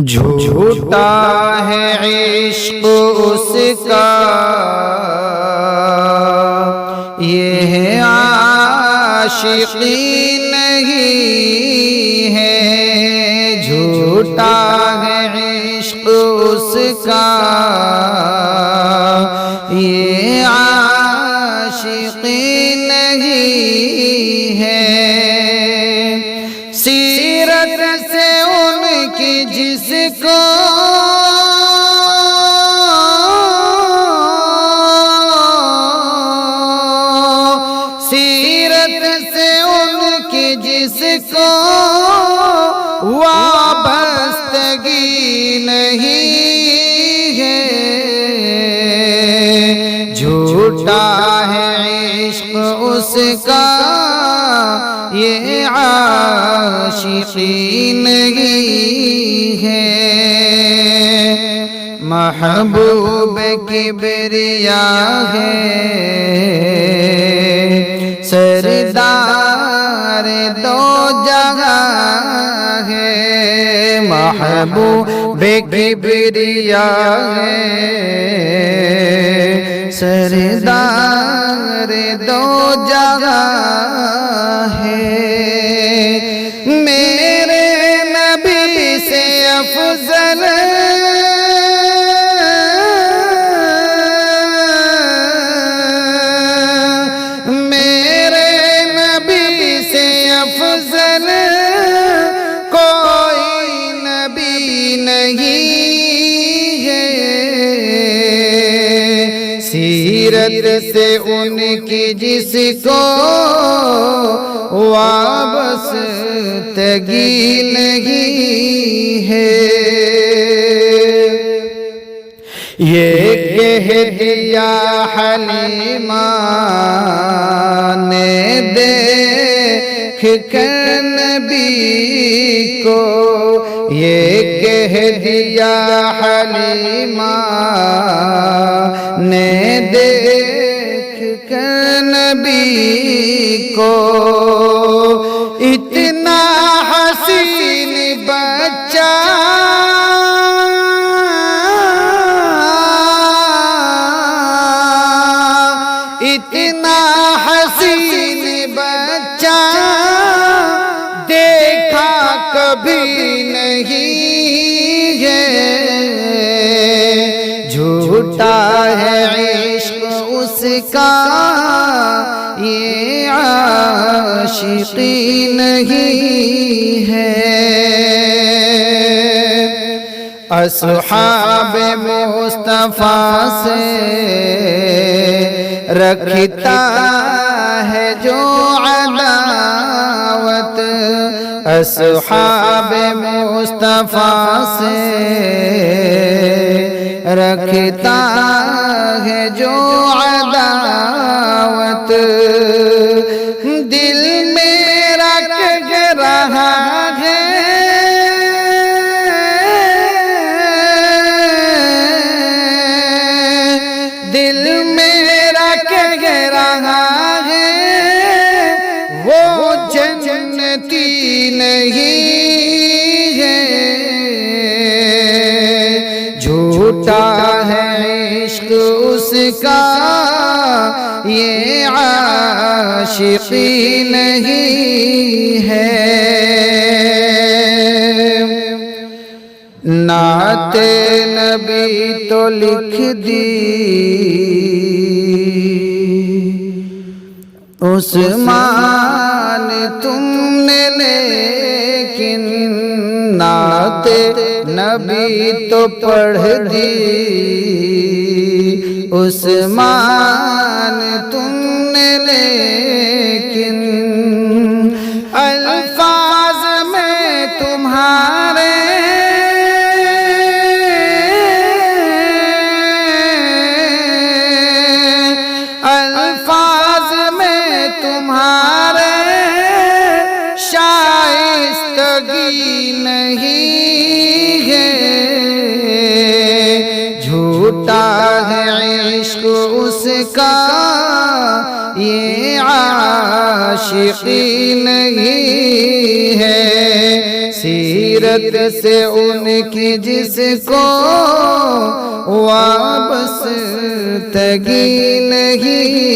جھوٹا ہے عشق اس کا، یہ عاشقی نہیں ہے۔ جھوٹا ہے عشق اس کا، یہ عاشقی نہیں ہے۔ سیرت سے ان کی جس کو سیرت سے ان کی جس کو وابستگی نہیں ہے۔ جھوٹا ہے عشق اس کا، یہ عاشقی نہیں ہے۔ محبوب کبریاء ہے، سردار دو جہاں ہے۔ محبوب کبریاء ہے، سردار دو جہاں ہے۔ میرے نبی سے افضل میرے نبی سے افضل کوئی نبی نہیں ہے۔ سیرت سے ان کی جس کو وابستگی نہیں ہے۔ یہ کہہ دیا حلیمہ نے دیکھ کر نبی کو، یہ کہہ دیا حلیمہ نے دیکھ کر نبی کو، اتنا حسین بچہ اتنا حسین بچہ دیکھا کبھی نہیں ہے۔ جھوٹا ہے عشق اس کا، یہ عاشقی نہیں ہے۔ اصحاب مصطفیٰ سے رکھتا ہے جو عداوت، اصحاب مصطفیٰ سے رکھتا ہے جو عداوت، دل میں رکھ رہا ہے دل میں رکھ رہا ہے وہ جنتی نہیں ہے۔ جھوٹا ہے عشق اس کا، یہ عاشقی نہیں ہے۔ نعت نبی تو لکھ دی عثمان تم نے، لیکن نعت نبی تو پڑھ دی عثمان تم نے، لیکن الفاظ میں تمہارے الفاظ میں تمہارے شائستگی نہیں ہے۔ جھوٹا ہے عشق اس کا، یہ عاشقی نہیں ہے۔ سیرت سیرت سے ان کی جس کو وابستگی نہیں